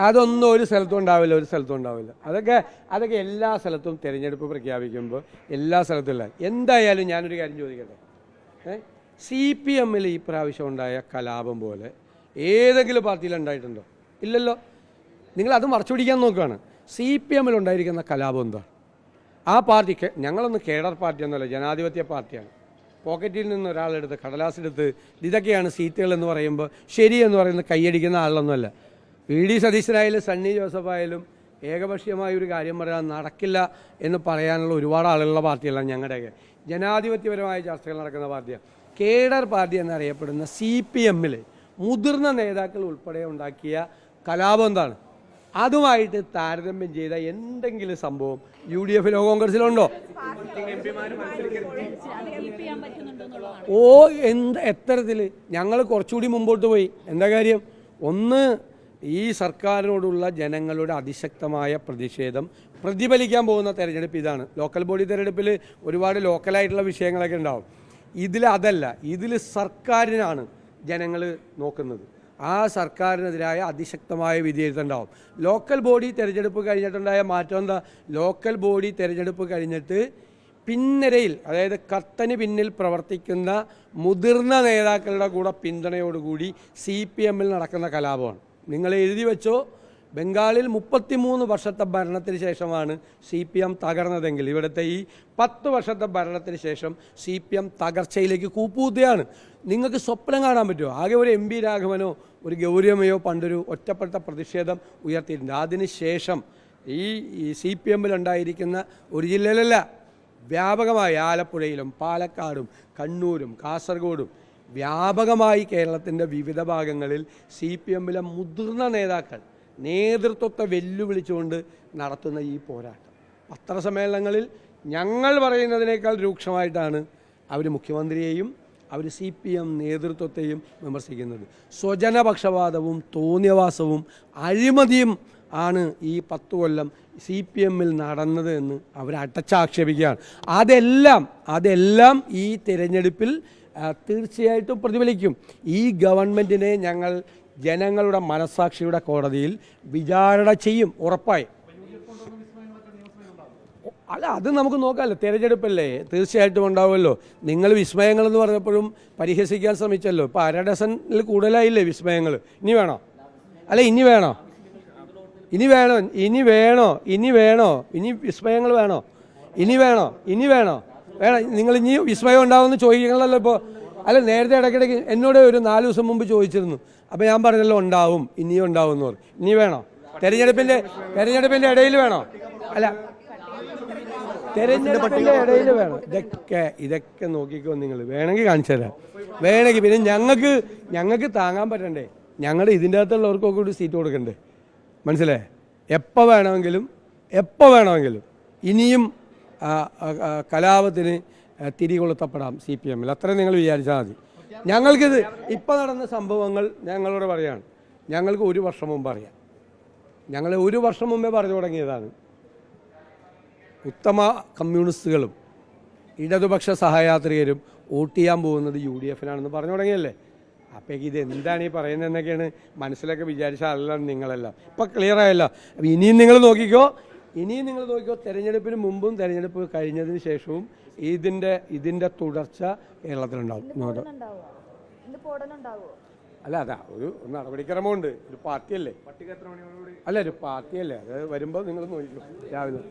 അതൊന്നും ഒരു സ്ഥലത്തും ഉണ്ടാവില്ല. അതൊക്കെ എല്ലാ സ്ഥലത്തും തിരഞ്ഞെടുപ്പ് പ്രഖ്യാപിക്കുമ്പോൾ എല്ലാ സ്ഥലത്തും ഇല്ല. എന്തായാലും ഞാനൊരു കാര്യം ചോദിക്കട്ടെ, CPM-ൽ ഈ പ്രാവശ്യം ഉണ്ടായ കലാപം പോലെ ഏതെങ്കിലും പാർട്ടിയിൽ ഉണ്ടായിട്ടുണ്ടോ? ഇല്ലല്ലോ. നിങ്ങളത് മറച്ചു പിടിക്കാൻ നോക്കുകയാണ്. CPM-ൽ ഉണ്ടായിരിക്കുന്ന കലാപം എന്താണ്? ആ പാർട്ടിക്ക് ഞങ്ങളൊന്ന് കേഡർ പാർട്ടി എന്നല്ല, ജനാധിപത്യ പാർട്ടിയാണ്. പോക്കറ്റിൽ നിന്ന് ഒരാളെടുത്ത് കടലാസെടുത്ത് ഇതൊക്കെയാണ് സീറ്റുകൾ എന്ന് പറയുമ്പോൾ ശരിയെന്ന് പറയുന്നത് കൈയടിക്കുന്ന ആളൊന്നുമല്ല. VD സതീശനായാലും സണ്ണി ജോസഫായാലും ഏകപക്ഷീയമായ ഒരു കാര്യം പറയാൻ നടക്കില്ല എന്ന് പറയാനുള്ള ഒരുപാട് ആളുകളുള്ള പാർട്ടിയല്ല ഞങ്ങളുടെയൊക്കെ. ജനാധിപത്യപരമായ ചർച്ചകൾ നടക്കുന്ന പാർട്ടിയാണ്. കേഡർ പാർട്ടി എന്നറിയപ്പെടുന്ന CPM-ൽ മുതിർന്ന നേതാക്കൾ ഉൾപ്പെടെ ഉണ്ടാക്കിയ കലാപം എന്താണ്? അതുമായിട്ട് താരതമ്യം ചെയ്ത എന്തെങ്കിലും സംഭവം UDF-ലോ കോൺഗ്രസിലുണ്ടോ? എത്തരത്തിൽ ഞങ്ങൾ കുറച്ചുകൂടി മുമ്പോട്ട് പോയി. എന്താ കാര്യം? ഒന്ന്, ഈ സർക്കാരിനോടുള്ള ജനങ്ങളുടെ അതിശക്തമായ പ്രതിഷേധം പ്രതിഫലിക്കാൻ പോകുന്ന തെരഞ്ഞെടുപ്പ് ഇതാണ്. ലോക്കൽ ബോഡി തെരഞ്ഞെടുപ്പിൽ ഒരുപാട് ലോക്കലായിട്ടുള്ള വിഷയങ്ങളൊക്കെ ഉണ്ടാവും. ഇതിൽ സർക്കാരിനാണ് ജനങ്ങൾ നോക്കുന്നത്. ആ സർക്കാരിനെതിരായ അതിശക്തമായ വിധിയെഴുത്തുണ്ടാവും. ലോക്കൽ ബോഡി തെരഞ്ഞെടുപ്പ് കഴിഞ്ഞിട്ടുണ്ടായ മാറ്റം എന്താ? ലോക്കൽ ബോഡി തെരഞ്ഞെടുപ്പ് കഴിഞ്ഞിട്ട് പിൻനിരയിൽ, അതായത് കർട്ടന് പിന്നിൽ പ്രവർത്തിക്കുന്ന മുതിർന്ന നേതാക്കളുടെ കൂടെ പിന്തുണയോടുകൂടി CPM-ൽ നടക്കുന്ന കലാപമാണ്. നിങ്ങൾ എഴുതി വെച്ചോ, ബംഗാളിൽ 33 വർഷത്തെ ഭരണത്തിന് ശേഷമാണ് CPM തകർന്നതെങ്കിൽ ഇവിടുത്തെ ഈ 10 വർഷത്തെ ഭരണത്തിന് ശേഷം CPM തകർച്ചയിലേക്ക് കൂപ്പുകുത്തുകയാണ്. നിങ്ങൾക്ക് സ്വപ്നം കാണാൻ പറ്റുമോ? ആകെ ഒരു MP രാഘവനോ ഒരു ഗൗരിയമ്മയോ പണ്ടൊരു ഒറ്റപ്പെട്ട പ്രതിഷേധം ഉയർത്തിയിട്ടുണ്ട്. അതിനുശേഷം ഈ CPM-ൽ ഉണ്ടായിരിക്കുന്ന ഒരു ജില്ലയിലല്ല, വ്യാപകമായി ആലപ്പുഴയിലും പാലക്കാടും കണ്ണൂരും കാസർഗോഡും വ്യാപകമായി കേരളത്തിൻ്റെ വിവിധ ഭാഗങ്ങളിൽ CPM-ലെ മുതിർന്ന നേതാക്കൾ നേതൃത്വത്തെ വെല്ലുവിളിച്ചുകൊണ്ട് നടത്തുന്ന ഈ പോരാട്ടം പത്രസമ്മേളനങ്ങളിൽ ഞങ്ങൾ പറയുന്നതിനേക്കാൾ രൂക്ഷമായിട്ടാണ് അവർ മുഖ്യമന്ത്രിയെയും അവർ CPM നേതൃത്വത്തെയും വിമർശിക്കുന്നത്. സ്വജനപക്ഷപാതവും തോന്നിയവാസവും അഴിമതിയും ആണ് ഈ 10 കൊല്ലം CPM-ൽ നടന്നത് എന്ന് അവർ അടച്ചാക്ഷേപിക്കുകയാണ്. അതെല്ലാം ഈ തിരഞ്ഞെടുപ്പിൽ തീർച്ചയായിട്ടും പ്രതിഫലിക്കും. ഈ ഗവൺമെൻറ്റിനെ ഞങ്ങൾ ജനങ്ങളുടെ മനസ്സാക്ഷിയുടെ കോടതിയിൽ വിചാരണ ചെയ്യും, ഉറപ്പായി. അത് നമുക്ക് നോക്കാമല്ലോ, തിരഞ്ഞെടുപ്പല്ലേ, തീർച്ചയായിട്ടും ഉണ്ടാവുമല്ലോ. നിങ്ങൾ വിസ്മയങ്ങളെന്ന് പറഞ്ഞപ്പോഴും പരിഹസിക്കാൻ ശ്രമിച്ചല്ലോ. ഇപ്പോൾ 1/2 ഡസനിൽ കൂടുതലായില്ലേ വിസ്മയങ്ങൾ? ഇനി വേണോ? ഇനി വിസ്മയങ്ങൾ വേണോ? വേണം. നിങ്ങൾ ഇനി വിസ്മയം ഉണ്ടാവുമെന്ന് ചോദിക്കണമല്ലോ ഇപ്പോൾ. അല്ല, നേരത്തെ ഇടയ്ക്കിടയ്ക്ക് എന്നോട് ഒരു 4 ദിവസം മുമ്പ് ചോദിച്ചിരുന്നു. അപ്പോൾ ഞാൻ പറഞ്ഞല്ലോ ഉണ്ടാവും, ഇനിയും ഉണ്ടാവും എന്ന് പറഞ്ഞു. ഇനി വേണോ? തെരഞ്ഞെടുപ്പിൻ്റെ ഇടയിൽ വേണോ? അല്ല, തെരഞ്ഞെടുപ്പിൻ്റെ ഇടയിൽ വേണം. ഇതൊക്കെ നോക്കിക്കോ നിങ്ങൾ. വേണമെങ്കിൽ കാണിച്ചു തരാം. വേണമെങ്കിൽ പിന്നെ ഞങ്ങൾക്ക് താങ്ങാൻ പറ്റണ്ടേ? ഞങ്ങളുടെ ഇതിൻ്റെ അകത്തുള്ളവർക്കൊക്കെ കൂടി സീറ്റ് കൊടുക്കണ്ടേ? മനസ്സിലായേ? എപ്പോൾ വേണമെങ്കിലും ഇനിയും കലാപത്തിന് തിരികൊളുത്തപ്പെടാം CPM-ൽ. അത്രയും നിങ്ങൾ വിചാരിച്ചാൽ മതി. ഞങ്ങൾക്കിത് ഇപ്പോൾ നടന്ന സംഭവങ്ങൾ ഞങ്ങളോട് പറയാണ്. ഞങ്ങൾക്ക് 1 വർഷം മുമ്പ് അറിയാം. ഞങ്ങൾ 1 വർഷം മുമ്പേ പറഞ്ഞു തുടങ്ങിയതാണ്. ഉത്തമ കമ്മ്യൂണിസ്റ്റുകളും ഇടതുപക്ഷ സഹയാത്രികരും വോട്ട് ചെയ്യാൻ പോകുന്നത് UDF-നാണെന്ന് പറഞ്ഞു തുടങ്ങിയല്ലേ? അപ്പോഴേക്ക് ഇത് എന്താണ് ഈ പറയുന്നതെന്നൊക്കെയാണ് മനസ്സിലൊക്കെ വിചാരിച്ച ആളെല്ലാം നിങ്ങളെല്ലാം. ഇപ്പം ക്ലിയർ ആയല്ലോ. അപ്പോൾ ഇനിയും നിങ്ങൾ നോക്കിക്കോ. തെരഞ്ഞെടുപ്പിന് മുമ്പും തെരഞ്ഞെടുപ്പ് കഴിഞ്ഞതിന് ശേഷവും ഇതിൻ്റെ തുടർച്ച കേരളത്തിലുണ്ടാവും. അല്ല, ഒരു നടപടിക്രമമുണ്ട്. ഒരു പാർട്ടിയല്ലേ, അത് വരുമ്പോൾ നിങ്ങൾ നോക്കിക്കോ രാവിലെ.